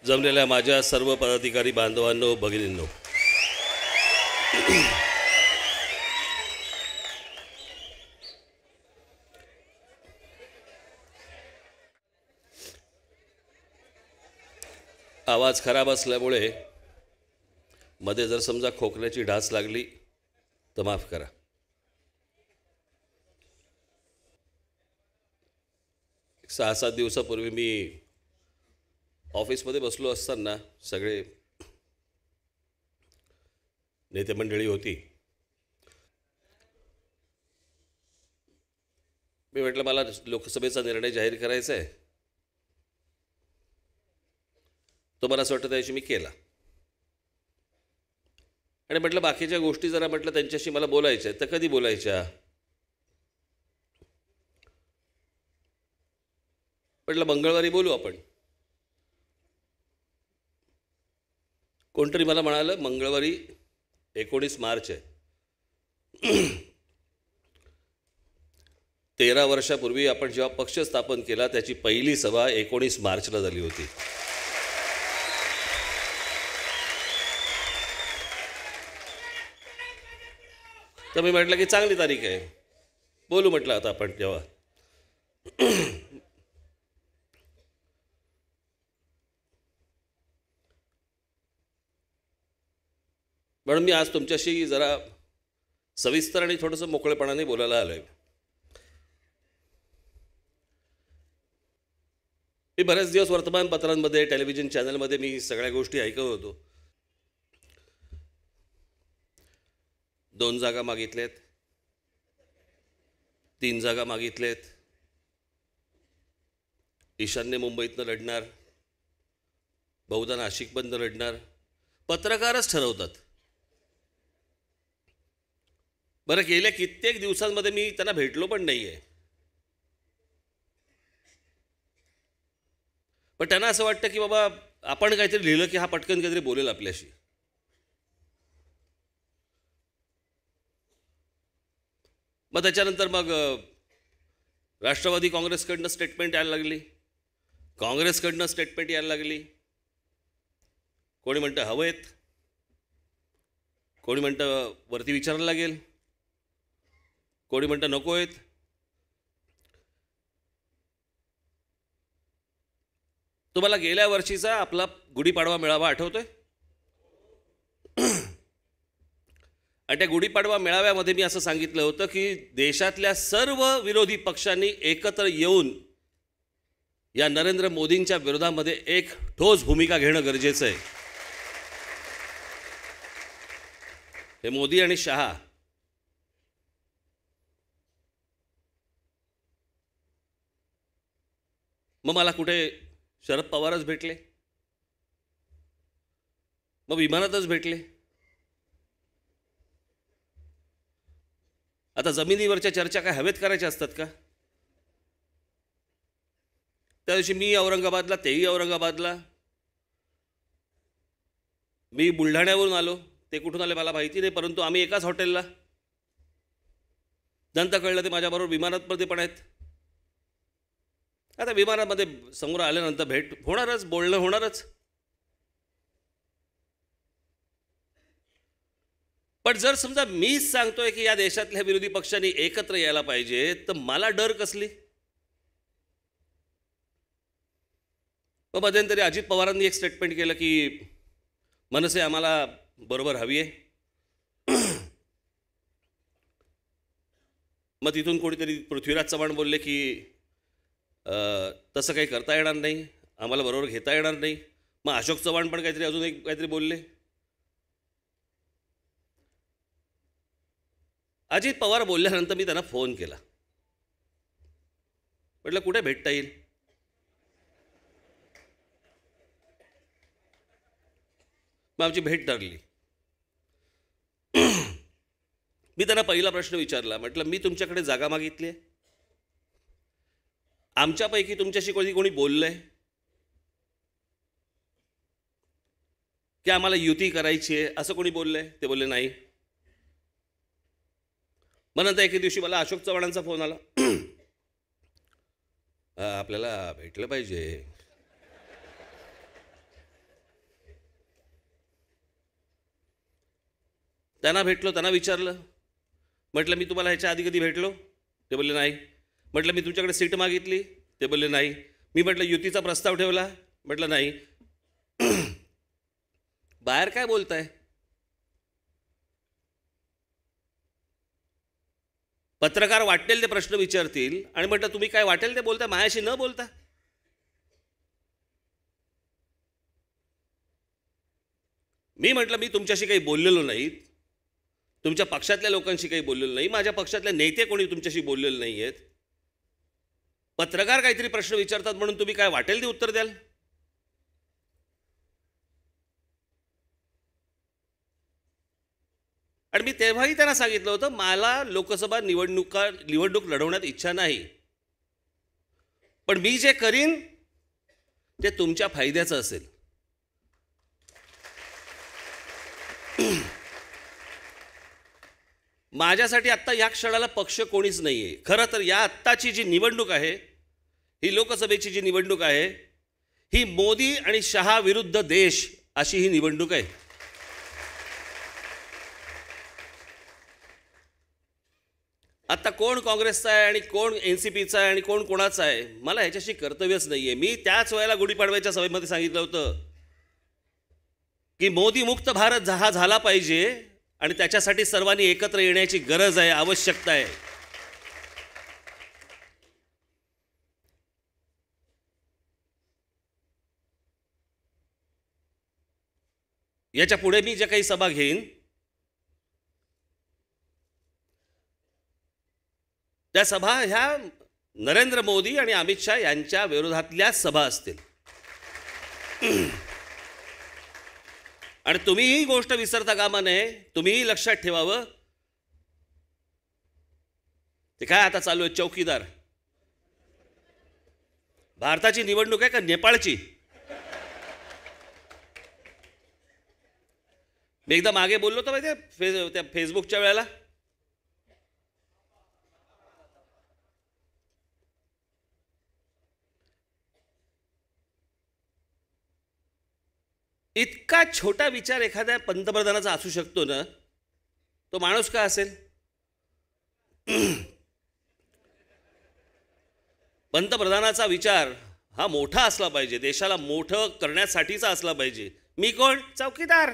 जमलेल्या माझ्या सर्व पदाधिकारी बांधवांनो, भगिनींनो, आवाज खराब असल्यामुळे मध्ये जर समजा खोकल्याची ढास लागली तर माफ करा. सहा सात दिवसापूर्वी मी ऑफिसमध्ये बसलो असताना सगळे नेते मंडळी होती. मी म्हटलं मला लोकसभेचा निर्णय जाहीर करायचा आहे. तो मला असं वाटतं त्याशी मी केला आणि म्हटलं बाकीच्या गोष्टी जरा म्हटलं त्यांच्याशी मला बोलायच्या तर कधी बोलायच्या. म्हटलं मंगळवारी बोलू आपण. कोणतरी मला म्हणालं मंगळवारी 19 मार्च आहे. 13 वर्षापूर्वी आपण जेव्हा पक्ष स्थापन केला त्याची पहिली सभा 19 मार्चला झाली होती. तर मी म्हटलं की चांगली तारीख आहे, बोलू म्हटलं आता आपण तेव्हा. म्हणून मी आज तुमच्याशी जरा सविस्तर आणि थोडंसं मोकळेपणाने बोलायला आलो आहे. मी बरेच दिवस वर्तमानपत्रांमध्ये टेलिव्हिजन चॅनलमध्ये मी सगळ्या गोष्टी ऐकत होतो. 2 जागा मागितल्यात, 3 जागा मागितल्यात, ईशान्य मुंबईतनं लढणार, बहुधा नाशिकमधनं लढणार. पत्रकारच ठरवतात. बरं, गेल्या कित्येक दिवसांमध्ये मी त्यांना भेटलो पण नाही आहे. पण त्यांना असं वाटतं की बाबा आपण काहीतरी लिहिलं की हा पटकन काहीतरी बोलेल आपल्याशी. मग त्याच्यानंतर मग राष्ट्रवादी काँग्रेसकडनं स्टेटमेंट यायला लागली, काँग्रेसकडनं स्टेटमेंट यायला लागली. कोणी म्हणतं हवेत, कोणी म्हणतं वरती विचारायला लागेल, कोणी म्हणतं नको आहेत. तुम्हाला गेल्या वर्षीचा आपला गुढीपाडवा मेळावा आठवतोय? आणि त्या गुढीपाडवा मेळाव्यामध्ये मी असं सांगितलं होतं की देशातल्या सर्व विरोधी पक्षांनी एकत्र येऊन या नरेंद्र मोदींच्या विरोधामध्ये एक ठोस भूमिका घेणं गरजेचं आहे. हे मोदी आणि शहा मग मला कुठे शरद पवारच भेटले, मग विमानातच भेटले. आता जमिनीवरच्या चर्चा काय हवेत करायच्या असतात का? त्या दिवशी मी औरंगाबादला, तेही औरंगाबादला. मी बुलढाण्यावरून आलो, ते कुठून आले मला माहिती नाही, परंतु आम्ही एकाच हॉटेलला. नंतर कळलं ते माझ्याबरोबर विमानातमध्ये पण आहेत. आता विमानामध्ये समोर आल्यानंतर भेट होणारच, बोलणं होणारच. पण जर समजा मीच सांगतोय की या देशातल्या विरोधी पक्षांनी एकत्र यायला पाहिजे तर मला डर कसली? मध्यंतरी अजित पवारांनी एक स्टेटमेंट केलं की मनसे आम्हाला बरोबर हवी आहे. मग तिथून कोणीतरी पृथ्वीराज चव्हाण बोलले की तसं काही करता येणार नाही, आम्हाला बरोबर घेता येणार नाही. मग अशोक चव्हाण पण काहीतरी अजून एक काहीतरी बोलले. अजित पवार बोलल्यानंतर मी त्यांना फोन केला, म्हटलं कुठे भेटता येईल? मग आमची भेट ठरली. मी त्यांना पहिला प्रश्न विचारला, म्हटलं मी तुमच्याकडे जागा मागितली आहे, आमच्यापैकी तुमच्याशी कोणी बोललंय की आम्हाला युती करायची आहे असं कोणी बोललंय? ते बोलले नाही. मग नंतर एके दिवशी मला अशोक चव्हाणांचा फोन आला, आपल्याला भेटलं पाहिजे. त्यांना भेटलो, त्यांना विचारलं, म्हटलं मी तुम्हाला ह्याच्या आधी कधी भेटलो? ते बोलले नाही. म्हटलं मी तुमच्याकडे सीट मागितली? ते बोलले नाही. मी म्हटलं युतीचा प्रस्ताव ठेवला? म्हटलं नाही. बाहेर काय बोलताय? पत्रकार वाटेल ते प्रश्न विचारतील आणि म्हटलं तुम्ही काय वाटेल ते बोलता, माझ्याशी न बोलता. मी म्हटलं मी तुमच्याशी काही बोललेलो नाही, तुमच्या पक्षातल्या लोकांशी काही बोललेलो नाही, माझ्या पक्षातले नेते कोणी तुमच्याशी बोललेले नाही आहेत. पत्रकार काहीतरी प्रश्न विचारतात म्हणून तुम्ही काय वाटेल ते उत्तर द्याल? आणि मी तेव्हाही त्यांना सांगितलं होतं मला लोकसभा निवडणूक लढवण्यात इच्छा नाही, पण मी जे करीन ते तुमच्या फायद्याचं असेल. माझ्यासाठी आत्ता या क्षणाला पक्ष कोणीच नाही आहे. खरं तर या आत्ताची जी निवडणूक आहे, ही लोकसभेची जी निवडणूक आहे, ही मोदी आणि शहा विरुद्ध देश अशी ही निवडणूक आहे. आता कोण काँग्रेसचा आहे आणि कोण NCPचा आहे आणि कोण कोणाचा आहे, मला ह्याच्याशी कर्तव्यच नाही आहे. मी त्याच वेळेला गुढीपाडव्याच्या सभेमध्ये सांगितलं होतं की मोदी मुक्त भारत हा झाला पाहिजे आणि त्याच्यासाठी सर्वांनी एकत्र येण्याची गरज आहे, आवश्यकता आहे. याच्या पुढे मी ज्या काही सभा घेईन त्या सभा ह्या नरेंद्र मोदी आणि अमित शहा यांच्या विरोधातल्या सभा असतील. आणि तुम्ही ही गोष्ट विसरता कामा नये, तुम्हीही लक्षात ठेवावं. ते काय आता चालू आहे चौकीदार? भारताची निवडणूक आहे का नेपाळची? मी एकदा मागे बोललो होतो माहिती त्या फेसबुकच्या वेळेला, इतका छोटा विचार एखाद्या पंतप्रधानाचा असू शकतो ना, तो माणूस का असेल? पंतप्रधानाचा विचार हा मोठा असला पाहिजे, देशाला मोठं करण्यासाठीचा असला पाहिजे. मी कोण? चौकीदार.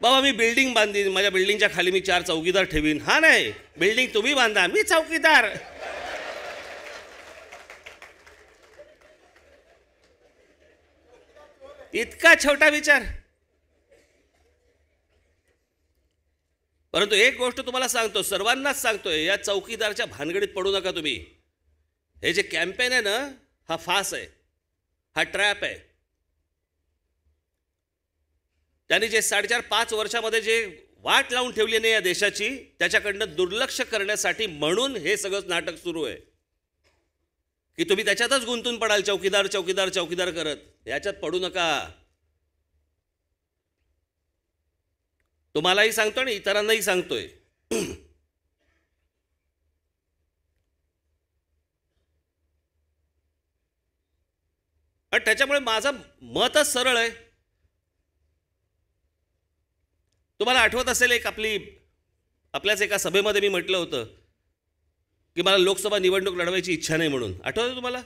बाबा मी बिल्डिंग बांधीन, माझ्या बिल्डिंगच्या खाली मी 4 चौकीदार ठेवीन. हा नाही, बिल्डिंग तुम्ही बांधा, मी चौकीदार. इतका छोटा विचार. परंतु एक गोष्ट तुम्हाला सांगतो, सर्वांनाच सांगतोय, या चौकीदारच्या भानगडीत पडू नका तुम्ही. हे जे कॅम्पेन आहे ना, हा फास आहे, हा ट्रॅप आहे. त्यांनी जे 4.5-5 वर्षामध्ये जे वाट लावून ठेवली नाही या देशाची, त्याच्याकडनं दुर्लक्ष करण्यासाठी म्हणून हे सगळं नाटक सुरू आहे की तुम्ही त्याच्यातच गुंतून पडाल, चौकीदार चौकीदार चौकीदार करत. याच्यात पडू नका. तुम्हालाही सांगतो आणि इतरांनाही सांगतोय. आणि त्याच्यामुळे माझं मतच सरळ आहे. तुम्हाला आठवत असेल आपल्याच एका सभेमध्ये मी म्हटलं होतं की मला लोकसभा निवडणूक लढवायची इच्छा नाही म्हणून. आठवतं तुम्हाला?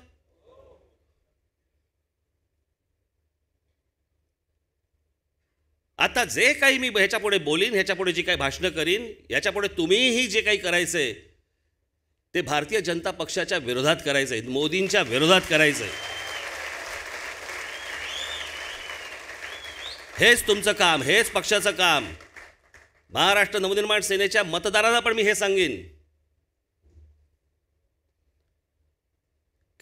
आता जे काही मी ह्याच्यापुढे बोलीन, ह्याच्यापुढे जी काही भाषणं करीन, याच्यापुढे तुम्हीही जे काही करायचंय ते भारतीय जनता पक्षाच्या विरोधात करायचंय, मोदींच्या विरोधात करायचंय. हेच तुमचं काम, हेच पक्षाचं काम. महाराष्ट्र नवनिर्माण सेनेच्या मतदारांना पण मी हे सांगेन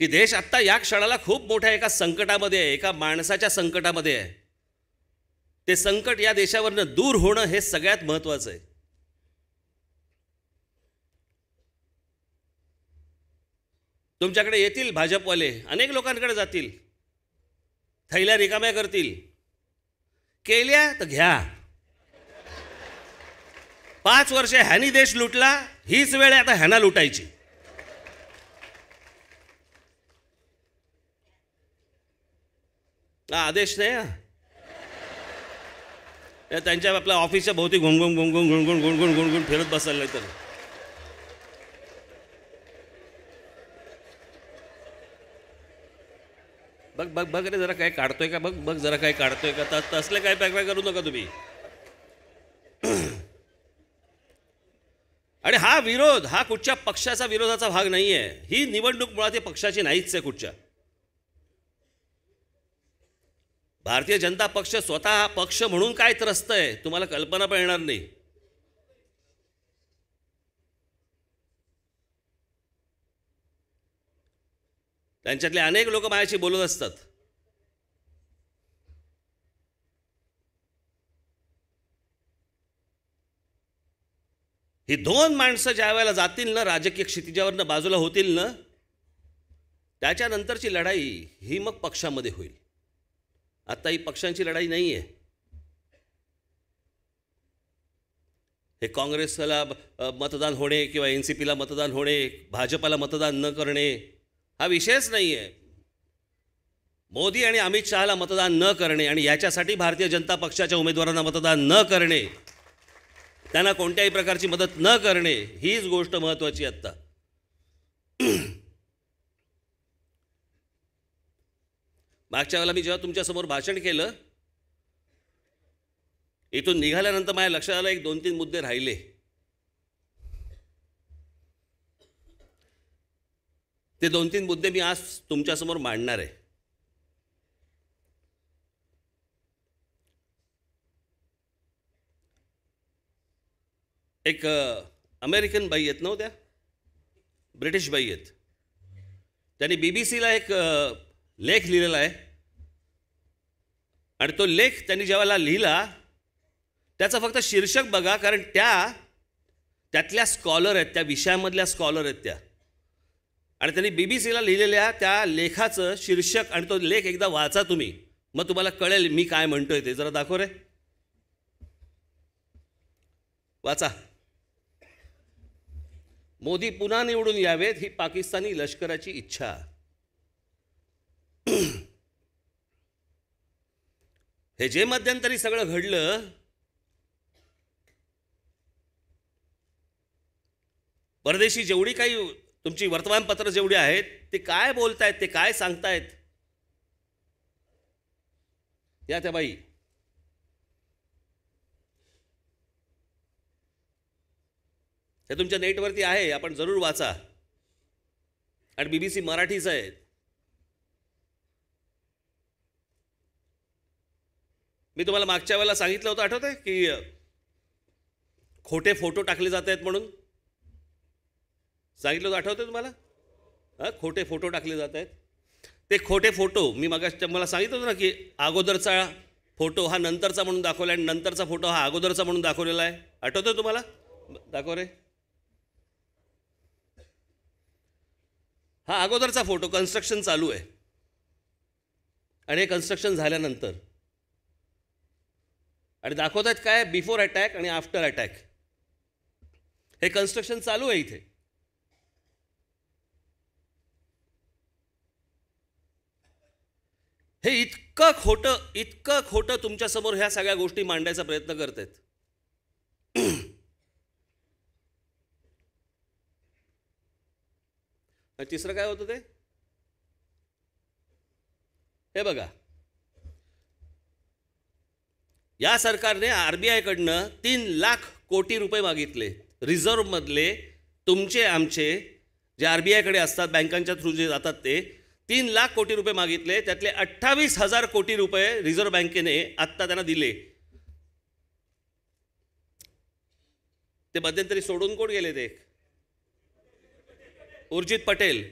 की देश आत्ता या क्षणाला खूप मोठ्या एका संकटामध्ये आहे, एका माणसाच्या संकटामध्ये आहे. ते संकट या देशावरनं दूर होणं हे सगळ्यात महत्त्वाचं आहे. तुमच्याकडे येतील भाजपवाले, अनेक लोकांकडे जातील, थैल्या रिकाम्या करतील. केल्या तर घ्या. 5 वर्षे ह्यानी देश लुटला, हीच वेळ आता ह्यांना लुटायची. आदेश नाही. त्यांच्या आपल्या ऑफिसच्या भोवती घुंगून घुंगून गुणगुण गुणगुण गुणगुण फिरत बसायला तर बघ बघ बघ रे जरा काय काढतोय का बघ बघ जरा काय काढतोय का तसले काय पॅक करू नका तुम्ही. आणि हा विरोध हा कुठच्या पक्षाचा विरोधाचा भाग नाही आहे. ही निवडणूक मुळात पक्षाची नाहीच आहे. कुठच्या भारतीय जनता पक्ष स्वतः हा पक्ष म्हणून काय त्रस्त आहे तुम्हाला कल्पना पण येणार नाही. त्यांच्यातले अनेक लोक माझ्याशी बोलत असतात. ही दोन माणसं ज्या वेळेला जातील ना राजकीय क्षितिजावरनं बाजूला होतील ना त्याच्यानंतरची लढाई ही मग पक्षामध्ये होईल. आता ही पक्षांची लढाई नाही आहे. हे काँग्रेसला मतदान होणे किंवा NCPला मतदान होणे भाजपला मतदान न करणे हा विषयच नाही आहे. मोदी आणि अमित शहाला मतदान न करणे आणि याच्यासाठी भारतीय जनता पक्षाच्या उमेदवारांना मतदान न करणे त्यांना कोणत्याही प्रकारची मदत न करणे हीच गोष्ट महत्त्वाची आत्ता. मागच्या वेळेला मी जेव्हा तुमच्यासमोर भाषण केलं इथून निघाल्यानंतर माझ्या लक्षात आलं 1-2-3 मुद्दे राहिले. ते 2-3 मुद्दे मी आज तुमच्यासमोर मांडणार आहे. एक अमेरिकन बाई आहेत ना त्या ब्रिटिश बाई आहेत. त्यांनी BBCला एक लेख लिहिलेला आहे आणि तो लेख त्यांनी ज्यावेळेला लिहिला त्याचा फक्त शीर्षक बघा कारण त्यातल्या स्कॉलर आहेत त्या विषयामधल्या स्कॉलर आहेत त्या आणि त्यांनी BBCला लिहिलेल्या त्या लेखाचं शीर्षक आणि तो लेख एकदा वाचा तुम्ही मग तुम्हाला कळेल मी काय म्हणतोय ते. जरा दाखव रे वाचा. मोदी पुन्हा निवडून यावेत ही पाकिस्तानी लष्कराची इच्छा. हे जे मध्यंतरी सगळं घडलं परदेशी जेवढी काही तुमची वर्तमानपत्र जेवढी आहेत ते काय बोलतायत ते काय सांगतायत या त्या बाई. हे तुमच्या नेटवरती आहे आपण जरूर वाचा आणि BBC मराठीचं आहे. मी तुम्हाला मागच्या वेळेला सांगितलं होतं आठवतंय की खोटे फोटो टाकले जात आहेत म्हणून सांगितलं होतं आठवतंय तुम्हाला. खोटे फोटो टाकले जात आहेत. ते खोटे फोटो मी मला सांगितलं होतं ना की अगोदरचा फोटो हा नंतरचा म्हणून दाखवला आणि नंतरचा फोटो हा अगोदरचा म्हणून दाखवलेला आहे. आठवतोय तुम्हाला. दाखव रे. हा अगोदरचा फोटो कन्स्ट्रक्शन चालू आहे आणि हे कन्स्ट्रक्शन झाल्यानंतर आणि दाखवत आहेत काय बिफोर अटॅक आणि आफ्टर अटॅक. हे कन्स्ट्रक्शन चालू आहे इथे. हे इतकं खोटं तुमच्यासमोर ह्या सगळ्या गोष्टी मांडायचा प्रयत्न करतात. तिसरं काय होतं ते हे बघा. या सरकारने RBI कडनं 3 लाख कोटी रुपये मागितले. रिझर्व्ह मधले तुमचे आमचे जे RBI कडे असतात बँकांच्या थ्रू जे जातात ते 3 लाख कोटी रुपये मागितले. त्यातले 28,000 कोटी रुपये रिझर्व्ह बँकेने आत्ता त्यांना दिले. ते मध्यंतरी सोडून कोण गेले ते उर्जित पटेल.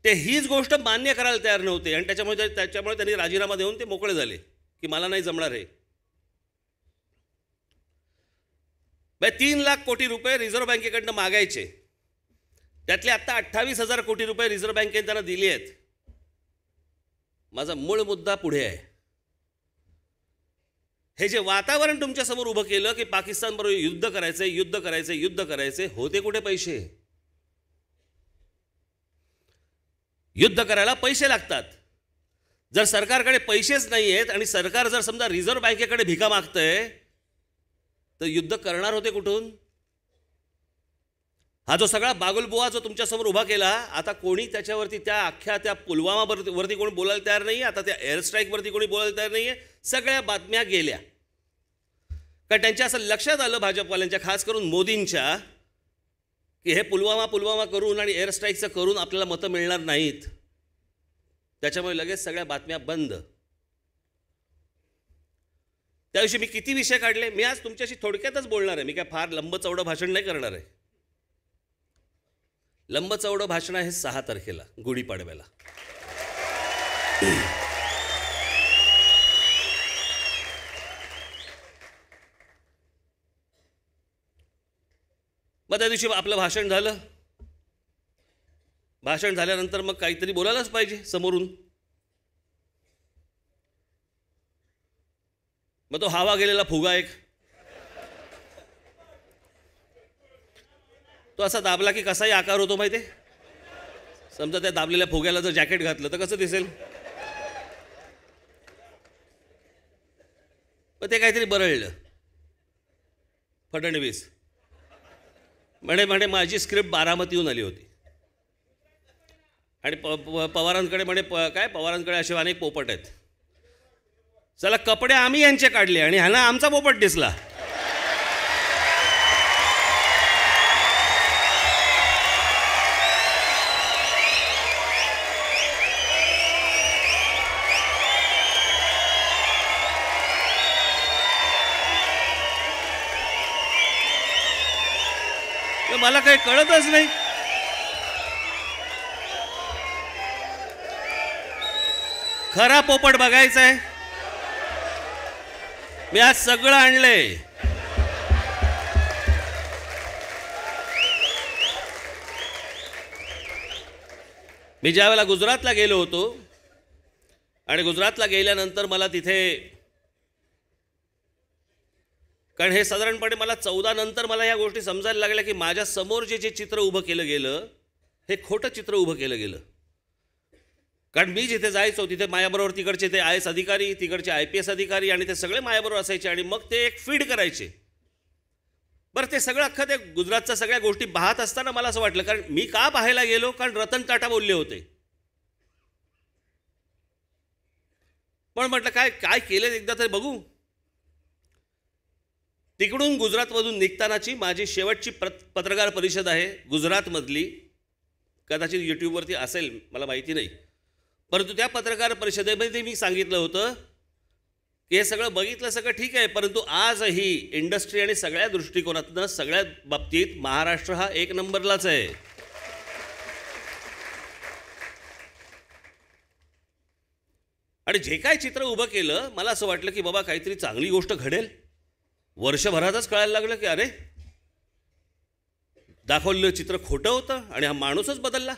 ते हीच गोष्ट मान्य करायला तयार नव्हते आणि त्याच्यामुळे त्यांनी राजीनामा देऊन ते मोकळे झाले की मला नाही जमणार हे. 3 लाख कोटी रुपये रिझर्व्ह बँकेकडनं मागायचे. त्यातले आत्ता 28,000 कोटी रुपये रिझर्व्ह बँकेने त्यांना दिले आहेत. माझा मूळ मुद्दा पुढे आहे. हे जे वातावरण तुमच्यासमोर उभं केलं की पाकिस्तानबरोबर युद्ध करायचे होते कुठे पैसे. युद्ध करायला पैसे लागतात. जर सरकारकडे पैसेच नाही आहेत आणि सरकार जर समजा रिझर्व्ह बँकेकडे भिका मागतंय तर युद्ध करणार होते कुठून? हा जो सगळा बागुलबुवा जो तुमच्यासमोर उभा केला, आता कोणी त्याच्यावरती त्या अख्ख्या त्या पुलवामावरती कोणी बोलायला तयार नाही, आता त्या एअर स्ट्राईकवरती कोणी बोलायला तयार नाही आहे. सगळ्या बातम्या गेल्या. कारण त्यांच्या असं लक्षात आलं भाजपवाल्यांच्या, खास करून मोदींच्या, की हे पुलवामा करून आणि एअर स्ट्राईकचं करून आपल्याला मतं मिळणार नाहीत. त्याच्यामुळे लगेच सगळ्या बातम्या बंद. त्या दिवशी मी किती विषय काढले. मी आज तुमच्याशी थोडक्यातच बोलणार आहे. मी काय फार लंबचौडं भाषण नाही करणार आहे. लंबचौडं भाषण आहे 6 तारखेला गुढीपाडव्याला. मग त्या दिवशी आपलं भाषण झालं. भाषण झाल्यानंतर मग काहीतरी बोलायलाच पाहिजे समोरून. मग तो हवा गेलेला फुगा एक, तो असा दाबला की कसाही आकार होतो माहिती आहे. समजा त्या दाबलेल्या फुग्याला जर जॅकेट घातलं तर कसं दिसेल. मग ते काहीतरी बरळलं. फडणवीस म्हणे माझी स्क्रिप्ट बारामतीहून आली होती आणि पवारांकडे काय पवारांकडे असे अनेक पोपट आहेत. चला कपडे आम्ही यांचे काढले आणि ह्याला आमचा पोपट दिसला. मला काही कळतच नाही. खरा पोपट बघायचा आहे. मी आज सगळं आणलंय. मी ज्या वेळेला गुजरातला गेलो होतो आणि गुजरातला गेल्यानंतर मला तिथे, कारण हे साधारणपणे मला 14 नंतर मला या गोष्टी समजायला लागल्या की माझ्या समोर जे चित्र उभं केलं गेलं हे खोटं चित्र उभं केलं गेलं. कारण मी जिथे जायचो तिथे माझ्याबरोबर तिकडचे ते IAS अधिकारी, तिकडचे IPS अधिकारी आणि ते सगळे माझ्याबरोबर असायचे आणि मग ते एक फीड करायचे. बरं, ते सगळं अख्खं ते गुजरातच्या सगळ्या गोष्टी पाहत असताना मला असं वाटलं, कारण मी का पाहायला गेलो, कारण रतन टाटा बोलले होते. पण म्हटलं काय काय केलं एकदा तरी बघू. तिकडून गुजरातमधून निघतानाची माझी शेवटची पत्रकार परिषद आहे गुजरातमधली. कदाचित यूट्यूबवरती असेल, मला माहिती नाही. परंतु त्या पत्रकार परिषदेमध्ये मी सांगितलं होतं की हे सगळं बघितलं सगळं ठीक आहे, परंतु आजही इंडस्ट्री आणि सगळ्या दृष्टिकोनातनं सगळ्या बाबतीत महाराष्ट्र हा 1 नंबरलाच आहे. आणि जे काय चित्र उभं केलं मला असं वाटलं की बाबा काहीतरी चांगली गोष्ट घडेल. वर्षभरातच कळायला लागलं की अरे दाखवलेलं चित्र खोटं होतं आणि हा माणूसच बदलला.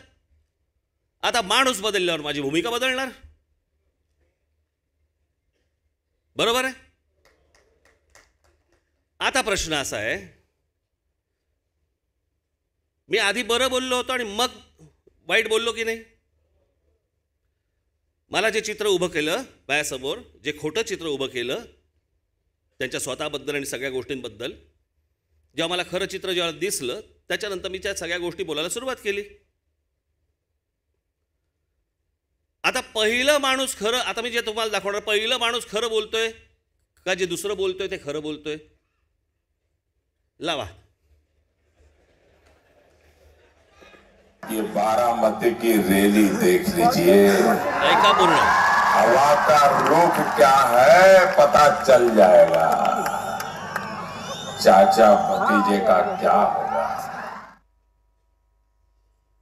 आता माणूस बदलल्यावर माझी भूमिका बदलणार, बरोबर आहे. आता प्रश्न असा आहे, मी आधी बरं बोललो होतो आणि मग वाईट बोललो की नाही. मला जे चित्र उभं केलं माझ्यासमोर, जे खोटं चित्र उभं केलं त्यांच्या स्वतःबद्दल आणि सगळ्या गोष्टींबद्दल, जेव्हा मला खरं चित्र जेव्हा दिसलं त्याच्यानंतर मी त्या सगळ्या गोष्टी बोलायला सुरुवात केली. आता पहिलं माणूस खरं, आता मी जे तुम्हाला दाखवणार, पहिलं माणूस खरं बोलतोय का जे दुसरं बोलतोय ते खरं बोलतोय. लावा. ये बारामती की रैली देख लीजिए, ऐका पूर्ण. हवा का रुख क्या है पता चल जाएगा. चाचा भतीजे का क्या होगा.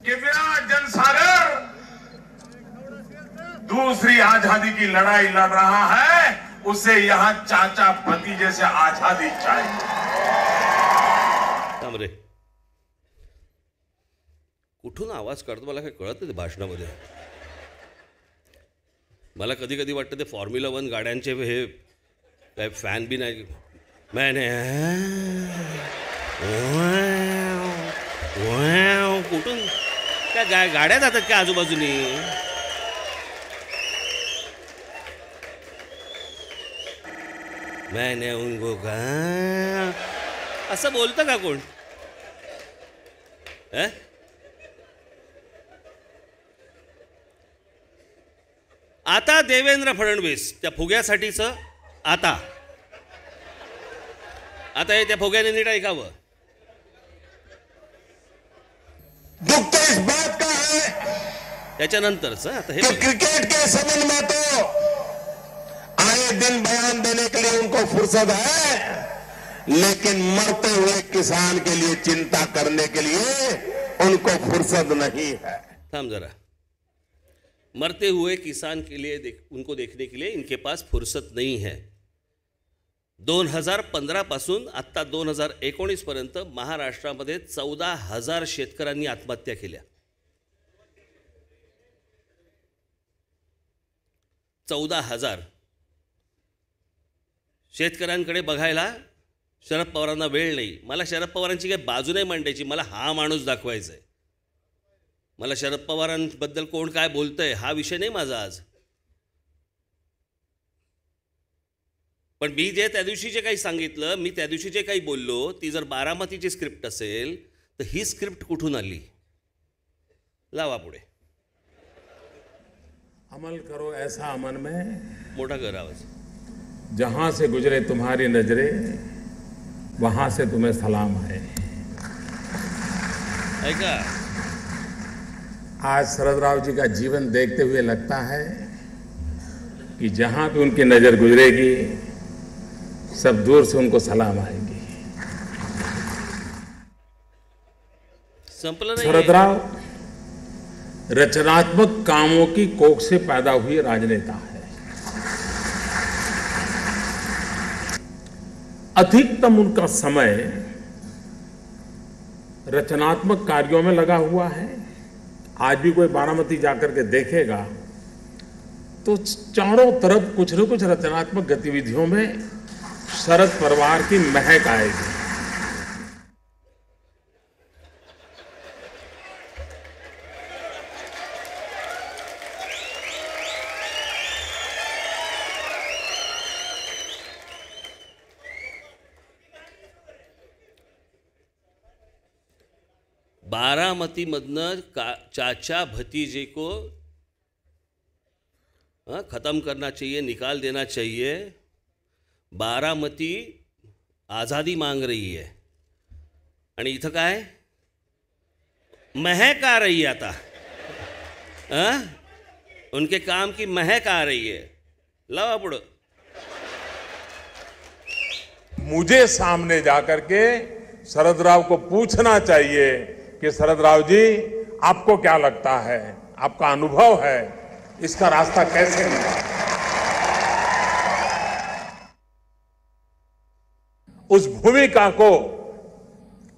दिव्या जनसागर दूसरी आजादी की लड़ाई लड़ रहा है, उसे यहाँ चाचा भतीजे से आजादी चाहिए. थांब रे, कुठून आवाज काढतो मला काही कळत नाही भाषणामध्ये. मला कधी कधी वाटतं ते फॉर्म्युला 1 गाड्यांचे हे काय फॅन बी नाही. मैंने कुठून काय गाड्या जातात का आजूबाजूनी. मैंने उनको कहा, असं बोलतं का कोण? आता देवेंद्र फडणवीस त्या फुग्यासाठीचं आता हे त्या फुग्याने नीट ऐकावं. दुख तो इस बात का है त्याच्यानंतरचं आता हे कि क्रिकेट के संबंध में तो आए दिन बयान देने के लिए उनको फुर्सत है, लेकिन मरते हुए किसान के लिए चिंता करने के लिए उनको फुर्सत नहीं है. थांब जरा. मरते हुए किसान के लिए उनको देखने के लिए इनके पास फुर्सत नहीं है. 2015 पासून आत्ता 2019 पर्यंत महाराष्ट्रामध्ये 14,000 शेतकऱ्यांनी आत्महत्या केल्या. 14,000 शेतकऱ्यांकडे बघायला शरद पवारांना वेळ नाही. मला शरद पवारांची काही बाजू नाही मांडायची, मला हा माणूस दाखवायचा आहे. मला शरद पवारांबद्दल कोण काय बोलतंय हा विषय नाही माझा आज. पण मी जे त्या दिवशी जे काही सांगितलं, मी त्या दिवशी जे काही बोललो, ती जर बारामतीची स्क्रिप्ट असेल तर ही स्क्रिप्ट कुठून आली? लावा पुढे. अमल करो ऐसा अमन में मोठा कर आवाज. जहां से गुजरे तुम्हारी नजरें वहां से तुम्हें सलाम है. ऐका, आज शरद राव जी का जीवन देखते हुए लगता है कि जहां भी उनकी नजर गुजरेगी सब दूर से उनको सलाम आएगी. संपलं शरद नाही. राव रचनात्मक कामों की कोख से पैदा हुई राजनेता है. अधिकतम उनका समय रचनात्मक कार्यों में लगा हुआ है. आज भी कोई बारामती जाकर के देखेगा तो चारों तरफ कुछ न कुछ रचनात्मक गतिविधियों में शरद परिवार की महक आएगी. बारामतीमधनं चाचा भतीजे को ख़त्म करना चाहिए, निकाल देना चाहिए. बारामती आज़ादी मांग रही है आणि इथं काय महक आ रही है. आता उनके काम की महक आ रही है. लावा पुढं. मुझे सामने जाकर के शरद राव को पूछना चाहिए कि शरद राव जी आपको क्या लगता है, आपका अनुभव है, इसका रास्ता कैसे मिला. उस भूमिका को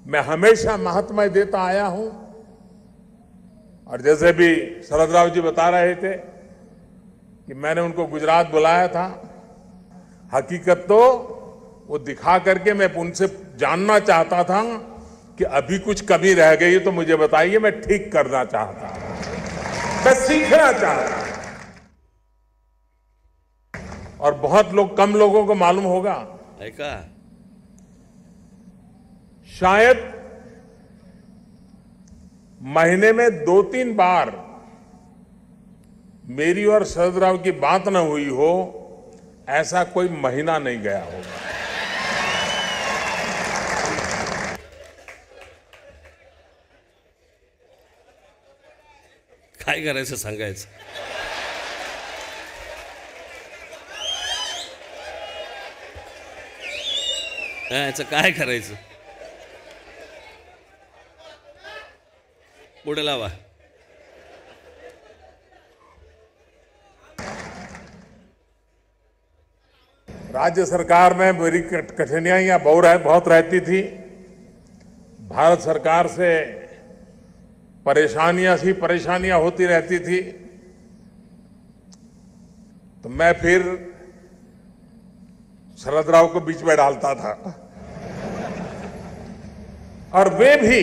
मैं हमेशा महत्व देता आया हूं. और जैसे भी शरद राव जी बता रहे थे कि मैंने उनको गुजरात बुलाया था, हकीकत तो वो दिखा करके मैं उनसे जानना चाहता था कि अभी कुछ कमी रह गई तो मुझे बताइए, मैं ठीक करना चाहता हूं, मैं सीखना चाहता हूं. और बहुत लोग, कम लोगों को मालूम होगा, ऐका, शायद महीने में 2-3 बार मेरी और शरद राव की बात न हुई हो, ऐसा कोई महीना नहीं गया होगा. काय करायचं सांगायचं. याचं काय करायचं. पुढे लावा. राज्य सरकार में मेरी कठिनाइयां बहुत रहती थी. भारत सरकार से परेशानियां होती रहती थी. तो मैं फिर शरद राव को बीच में डालता था और वे भी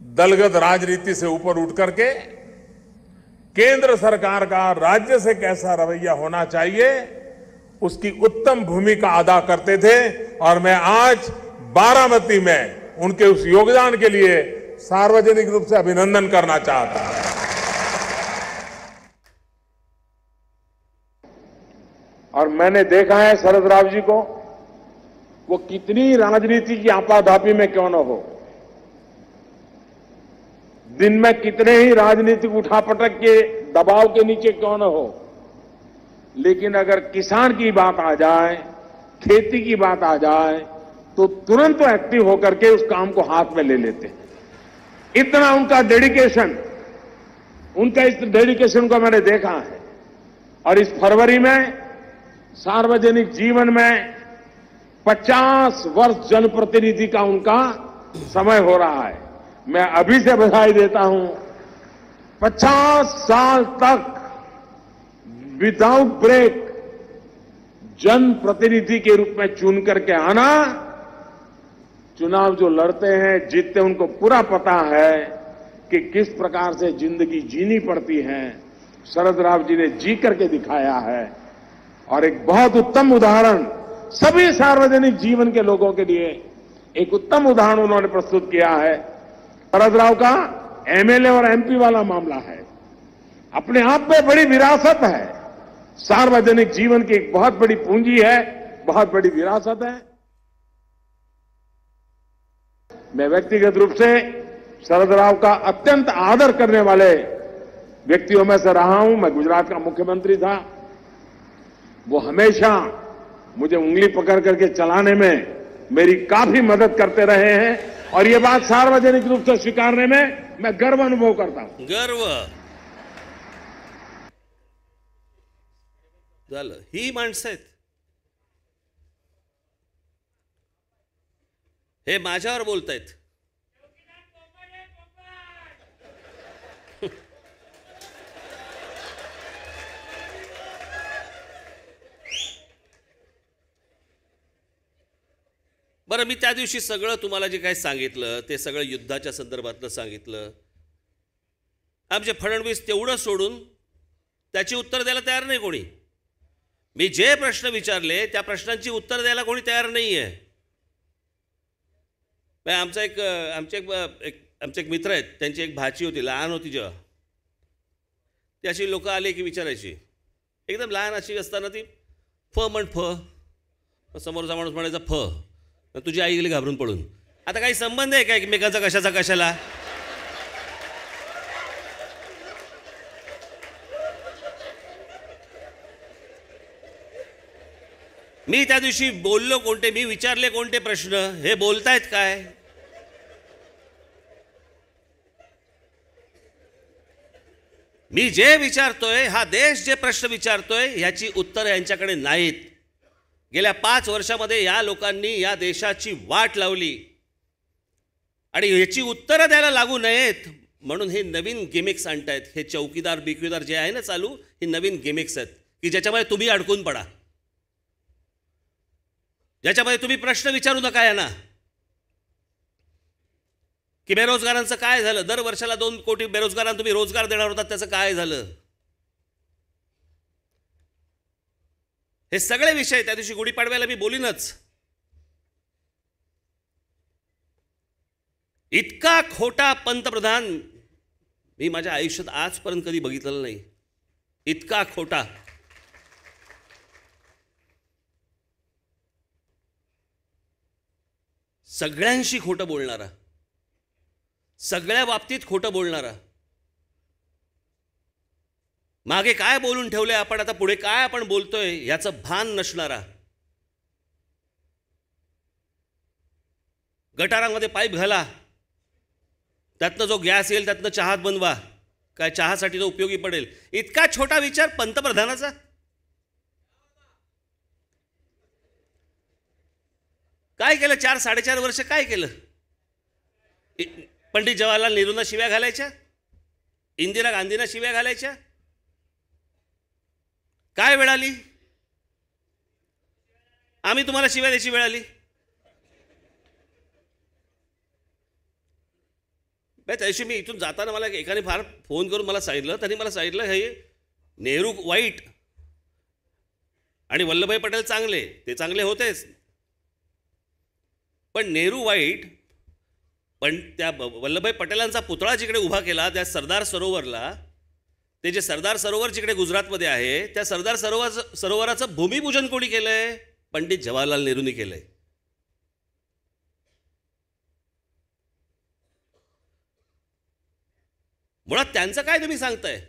दलगत राजनीति से ऊपर उठ करके केंद्र सरकार का राज्य से कैसा रवैया होना चाहिए उसकी उत्तम भूमिका अदा करते थे और मैं आज बारामती में उनके उस योगदान के लिए सार्वजनिक रूप से अभिनंदन करना चाहता हूं। और मैंने देखा है शरद राव जी को, वो कितनी राजनीति की आपाधापी में क्यों न हो, दिन में कितने ही राजनीतिक उठापटक के दबाव के नीचे क्यों न हो, लेकिन अगर किसान की बात आ जाए, खेती की बात आ जाए, तो तुरंत एक्टिव होकर के उस काम को हाथ में ले लेते हैं। इतना उनका डेडिकेशन, उनका इस डेडिकेशन को मैंने देखा है। और इस फरवरी में सार्वजनिक जीवन में 50 वर्ष जनप्रतिनिधि का उनका समय हो रहा है। मैं अभी से बधाई देता हूं। 50 साल तक विदाउट ब्रेक जनप्रतिनिधि के रूप में चुन करके आना, चुनाव जो लड़ते हैं, जीतते, उनको पूरा पता है कि किस प्रकार से जिंदगी जीनी पड़ती है। शरद राव जी ने जी करके दिखाया है और एक बहुत उत्तम उदाहरण सभी सार्वजनिक जीवन के लोगों के लिए एक उत्तम उदाहरण उन्होंने प्रस्तुत किया है। शरद राव का एमएलए और एमपी वाला मामला है, अपने आप में बड़ी विरासत है। सार्वजनिक जीवन की एक बहुत बड़ी पूंजी है, बहुत बड़ी विरासत है। मैं व्यक्तिगत रूप से शरद राव का अत्यंत आदर करने वाले व्यक्तियों में से रहा हूं। मैं गुजरात का मुख्यमंत्री था, वो हमेशा मुझे उंगली पकड़ करके चलाने में मेरी काफी मदद करते रहे हैं और ये बात सार्वजनिक रूप से स्वीकारने में मैं गर्व अनुभव करता हूं। गर्व झालं, ही माणसं आहेत, हे माझ्यावर बोलतायत। बरं, मी त्या दिवशी सगळं तुम्हाला जे काही सांगितलं ते सगळं युद्धाच्या संदर्भातलं सांगितलं। आमचे फडणवीस तेवढं सोडून त्याची उत्तर द्यायला तयार नाही कोणी। मी जे प्रश्न विचारले त्या प्रश्नांची उत्तर द्यायला कोणी तयार नाही आहे। आमचे एक मित्र आहेत, त्यांची एक भाची होती, लहान होती जेव्हा, ती अशी लोक आले की विचारायची, एकदम लहान अशी असताना ती फ म्हण, फ, समोरचा माणूस म्हणायचा फ, तुझी आई गेली घाबरून पडून। आता काही संबंध आहे का एकमेकांचा कशाचा कशाला? मी त्या दिवशी बोललो कोणते, मी विचारले कोणते प्रश्न, हे बोलतायत काय? मी जे विचारतोय, हा देश जे प्रश्न विचारतोय, ह्याची उत्तर यांच्याकडे नाहीत। गेल्या 5 वर्षामध्ये या लोकांनी या देशाची वाट लावली आणि ह्याची उत्तरं द्यायला लागू नयेत म्हणून हे नवीन गिमिक्स आणतायत। हे चौकीदार बिकीदार जे आहे ना चालू, हे नवीन गिमिक्स आहेत की ज्याच्यामध्ये तुम्ही अडकून पडा, ज्याच्यामध्ये तुम्ही प्रश्न विचारू नका यांना की बेरोजगारांचं काय झालं, दर वर्षाला 2 कोटी बेरोजगारांना तुम्ही रोजगार देणार होतात, त्याचं काय झालं? हे सगळे विषय त्या दिवशी गुढीपाडव्याला मी बोलीनच। इतका खोटा पंतप्रधान मी माझ्या आयुष्यात आजपर्यंत कधी बघितलेला नाही, इतका खोटा। सगळ्यांशी खोटं बोलणारा, सगळ्या बाबतीत खोटं बोलणारा, मागे काय बोलून ठेवलंय आपण, आता पुढे काय आपण बोलतोय याचं भान नसणारा, गटारांमध्ये पाईप घाला, त्यातनं जो गॅस येईल त्यातनं चहा बनवा, काय चहासाठी तो उपयोगी पडेल, इतका छोटा विचार पंतप्रधानाचा। काय केलं 4-4.5 वर्ष? काय केलं? पंडित जवाहरलाल नेहरूंना शिव्या घालायच्या, इंदिरा गांधींना शिव्या घालायच्या, काय वेळ आली? आम्ही तुम्हाला शिव्या द्यायची वेळ आली? त्यादिवशी मी इथून जाताना मला एकाने फार फोन करून मला सांगितलं, त्यांनी मला सांगितलं हे नेहरू वाईट आणि वल्लभभाई पटेल चांगले, ते चांगले होतेच, पण नेहरू वाईट. पण त्या वल्लभभाई पटेलांचा पुतळा जिकडे उभा केला त्या सरदार सरोवरला, ते जे सरदार सरोवर जिकडे गुजरातमध्ये आहे, त्या सरदार सरोवराचं भूमिपूजन कोणी केलंय? पंडित जवाहरलाल नेहरूंनी केलंय. मुळात त्यांचं काय तुम्ही सांगताय?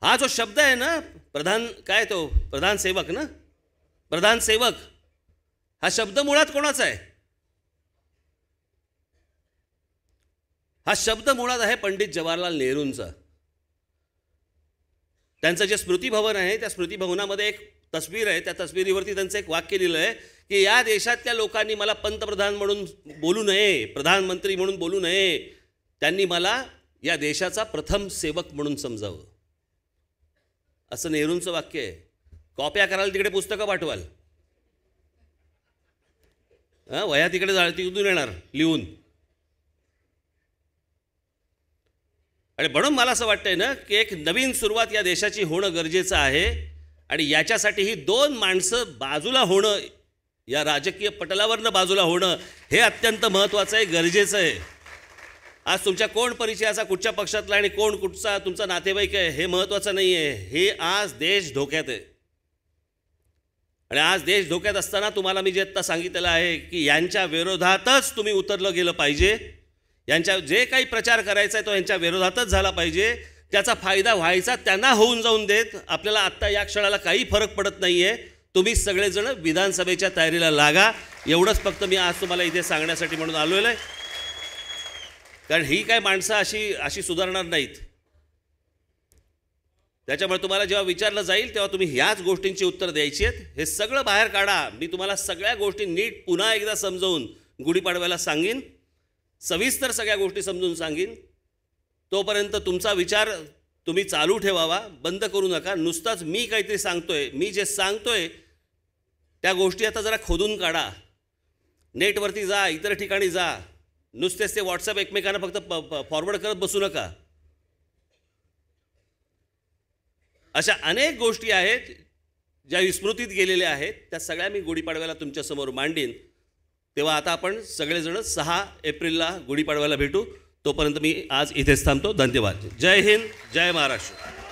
हा जो शब्द आहे ना, प्रधान, काय तो प्रधान सेवक ना, प्रधान सेवक, हा शब्द मुळात कोणाचा आहे? हा शब्द मुळात आहे पंडित जवाहरलाल नेहरूंचा. त्यांचं जे स्मृतिभवन आहे त्या स्मृतिभवनामध्ये एक तस्वीर आहे, त्या तस्वीरीवरती त्यांचं एक वाक्य लिहिलं आहे की या देशातल्या लोकांनी मला पंतप्रधान म्हणून बोलू नये, प्रधानमंत्री म्हणून बोलू नये, त्यांनी मला या देशाचा प्रथम सेवक म्हणून समजावं. असं नेहरूंचं वाक्य आहे. कॉप्या कराल तिकडे पुस्तकं पाठवाल, वह्या तिकडे तिकडून येणार लिहून. आणि म्हणून मला असं वाटतंय ना की एक नवीन सुरुवात या देशाची होणं गरजेचं आहे. आणि याच्यासाठी ही दोन माणसं बाजूला होणं, या राजकीय पटलावरनं बाजूला होणं हे अत्यंत महत्त्वाचं आहे, गरजेचं आहे. आज तुमच्या कोण परिचयाचा, कुठच्या पक्षातला आणि कोण कुठचा तुमचा नातेवाईक आहे हे महत्त्वाचं नाही आहे. हे आज देश धोक्यात आहे. आणि आज देश धोक्यात असताना तुम्हाला मी जे आत्ता सांगितलेलं आहे की यांच्या विरोधातच तुम्ही उतरलं गेलं पाहिजे. यांच्या जे काही प्रचार करायचा आहे तो यांच्या विरोधातच झाला पाहिजे. त्याचा फायदा व्हायचा त्यांना होऊन जाऊन देत. आपल्याला आत्ता या क्षणाला काही फरक पडत नाही आहे. तुम्ही सगळेजण विधानसभेच्या तयारीला लागा. एवढंच फक्त मी आज तुम्हाला इथे सांगण्यासाठी म्हणून आलेलो आहे. कारण ही काय माणसं अशी सुधारणार नाहीत. त्याच्यामुळे तुम्हाला जेव्हा विचारलं जाईल तेव्हा तुम्ही ह्याच गोष्टींची उत्तर द्यायची आहेत. हे सगळं बाहेर काढा. मी तुम्हाला सगळ्या गोष्टी नीट पुन्हा एकदा समजावून गुढीपाडव्याला सांगीन, सविस्तर सगळ्या गोष्टी समजून सांगीन. तोपर्यंत तुमचा विचार तुम्ही चालू ठेवावा, बंद करू नका. नुसताच मी काहीतरी सांगतोय, मी जे सांगतोय त्या गोष्टी आता जरा खोदून काढा. नेटवरती जा, इतर ठिकाणी जा. नुसतेच ते व्हॉट्सअप एकमेकांना फक्त फॉरवर्ड करत बसू नका. अशा अनेक गोष्टी आहेत ज्या विस्मृतीत गेलेल्या आहेत. त्या सगळ्या मी गुढीपाडव्याला तुमच्यासमोर मांडीन. तेव्हा आता आपण सगळेजण 6 एप्रिलला गुढीपाडव्याला भेटू. तोपर्यंत मी आज इथेच थांबतो. धन्यवाद. जय हिंद, जय महाराष्ट्र.